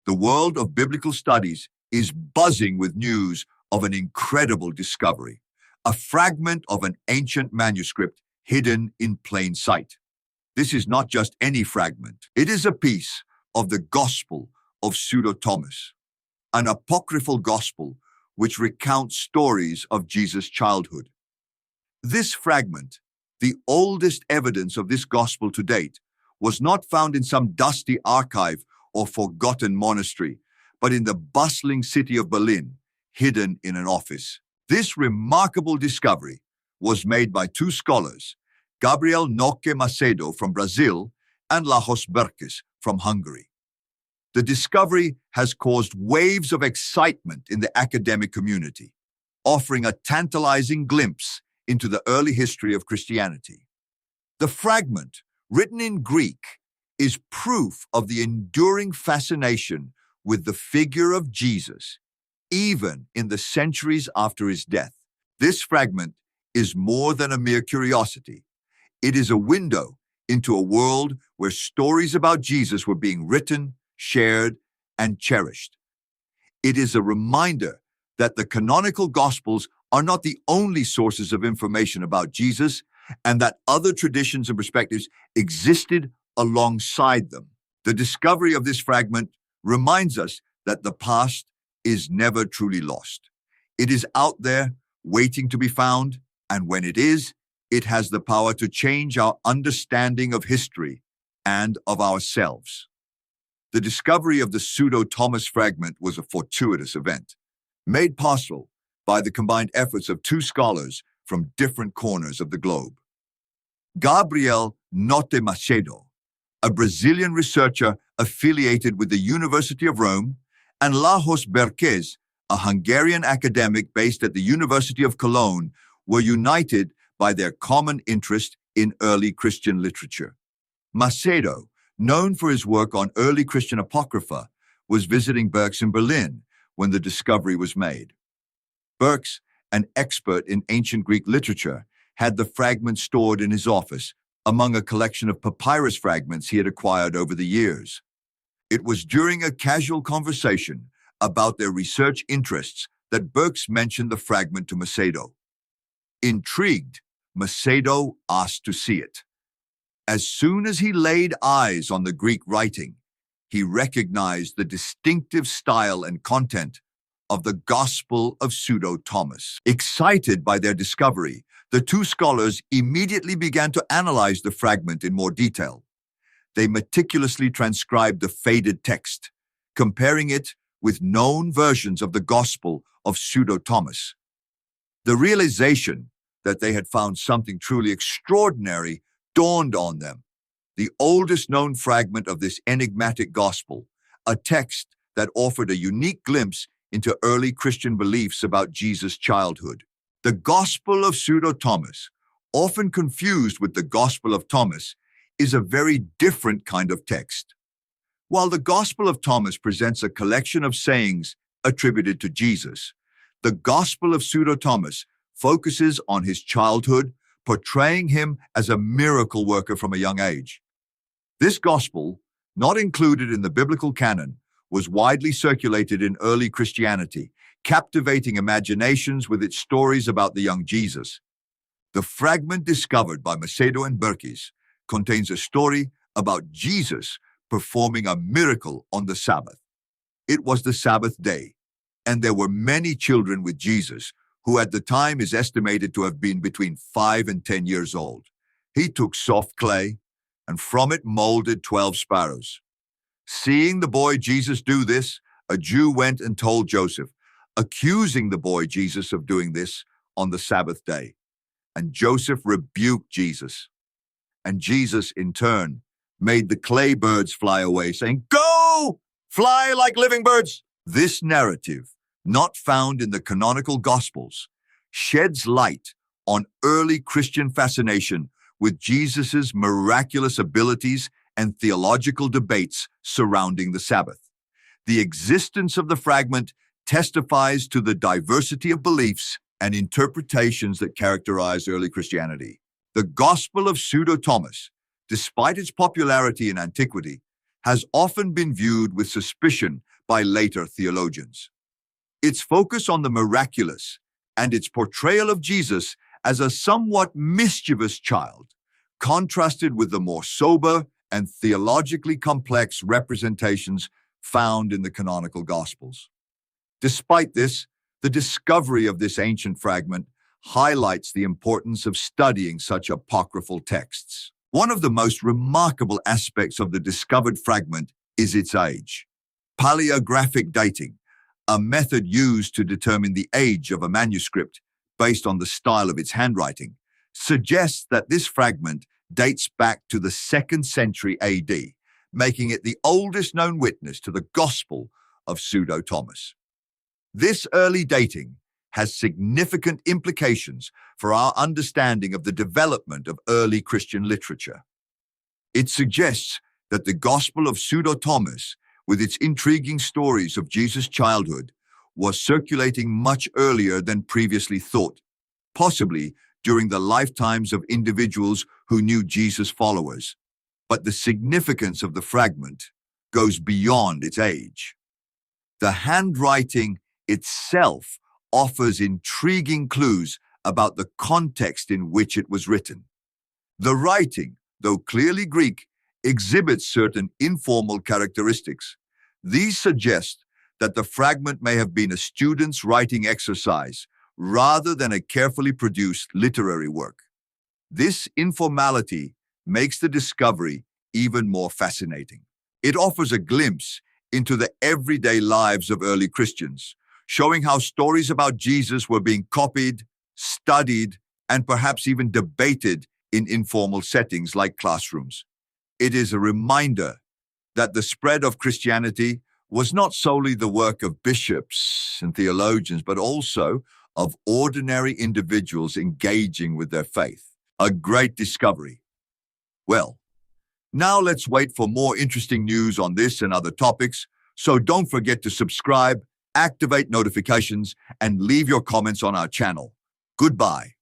The world of biblical studies is buzzing with news of an incredible discovery, a fragment of an ancient manuscript hidden in plain sight. This is not just any fragment. It is a piece of the Gospel of Pseudo-Thomas, an apocryphal gospel which recounts stories of Jesus' childhood. This fragment, the oldest evidence of this gospel to date, was not found in some dusty archive or forgotten monastery, but in the bustling city of Berlin, hidden in an office. This remarkable discovery was made by two scholars, Gabriel Noque Macedo from Brazil and Lajos Berkes from Hungary. The discovery has caused waves of excitement in the academic community, offering a tantalizing glimpse into the early history of Christianity. The fragment, written in Greek, is proof of the enduring fascination with the figure of Jesus, even in the centuries after his death. This fragment is more than a mere curiosity. It is a window into a world where stories about Jesus were being written, shared, and cherished. It is a reminder that the canonical Gospels are not the only sources of information about Jesus, and that other traditions and perspectives existed alongside them. The discovery of this fragment reminds us that the past is never truly lost. It is out there, waiting to be found, and when it is, it has the power to change our understanding of history and of ourselves. The discovery of the Pseudo-Thomas fragment was a fortuitous event, made possible by the combined efforts of two scholars from different corners of the globe. Gabriel Noque Macedo, a Brazilian researcher affiliated with the University of Rome, and Lajos Berkes, a Hungarian academic based at the University of Cologne, were united by their common interest in early Christian literature. Macedo, known for his work on early Christian apocrypha, was visiting Berkes in Berlin when the discovery was made. Berkes, an expert in ancient Greek literature, had the fragment stored in his office among a collection of papyrus fragments he had acquired over the years. It was during a casual conversation about their research interests that Berkes mentioned the fragment to Macedo. Intrigued, Macedo asked to see it. As soon as he laid eyes on the Greek writing, he recognized the distinctive style and content of the Gospel of Pseudo-Thomas. Excited by their discovery, the two scholars immediately began to analyze the fragment in more detail. They meticulously transcribed the faded text, comparing it with known versions of the Gospel of Pseudo-Thomas. The realization that they had found something truly extraordinary dawned on them. The oldest known fragment of this enigmatic gospel, a text that offered a unique glimpse into early Christian beliefs about Jesus' childhood. The Gospel of Pseudo-Thomas, often confused with the Gospel of Thomas, is a very different kind of text. While the Gospel of Thomas presents a collection of sayings attributed to Jesus, the Gospel of Pseudo-Thomas focuses on his childhood, portraying him as a miracle worker from a young age. This gospel, not included in the biblical canon, was widely circulated in early Christianity, captivating imaginations with its stories about the young Jesus. The fragment discovered by Macedo and Berkes contains a story about Jesus performing a miracle on the Sabbath. It was the Sabbath day, and there were many children with Jesus, who at the time is estimated to have been between 5 and 10 years old. He took soft clay, and from it molded 12 sparrows. Seeing the boy Jesus do this, a Jew went and told Joseph, accusing the boy Jesus of doing this on the Sabbath day. And Joseph rebuked Jesus. And Jesus, in turn, made the clay birds fly away, saying, "Go! Fly like living birds!" This narrative, not found in the canonical Gospels, sheds light on early Christian fascination with Jesus' miraculous abilities and theological debates surrounding the Sabbath. The existence of the fragment testifies to the diversity of beliefs and interpretations that characterize early Christianity. The Gospel of Pseudo-Thomas, despite its popularity in antiquity, has often been viewed with suspicion by later theologians. Its focus on the miraculous and its portrayal of Jesus as a somewhat mischievous child contrasted with the more sober and theologically complex representations found in the canonical Gospels. Despite this, the discovery of this ancient fragment highlights the importance of studying such apocryphal texts. One of the most remarkable aspects of the discovered fragment is its age. Paleographic dating, a method used to determine the age of a manuscript based on the style of its handwriting, suggests that this fragment dates back to the 2nd century AD, making it the oldest known witness to the Gospel of Pseudo-Thomas. This early dating has significant implications for our understanding of the development of early Christian literature. It suggests that the Gospel of Pseudo-Thomas, with its intriguing stories of Jesus' childhood, was circulating much earlier than previously thought, possibly during the lifetimes of individuals who knew Jesus' followers. But the significance of the fragment goes beyond its age. The handwriting itself offers intriguing clues about the context in which it was written. The writing, though clearly Greek, exhibits certain informal characteristics. These suggest that the fragment may have been a student's writing exercise rather than a carefully produced literary work. This informality makes the discovery even more fascinating. It offers a glimpse into the everyday lives of early Christians, showing how stories about Jesus were being copied, studied, and perhaps even debated in informal settings like classrooms. It is a reminder that the spread of Christianity was not solely the work of bishops and theologians, but also of ordinary individuals engaging with their faith. A great discovery. Well, now let's wait for more interesting news on this and other topics, so don't forget to subscribe, activate notifications, and leave your comments on our channel. Goodbye.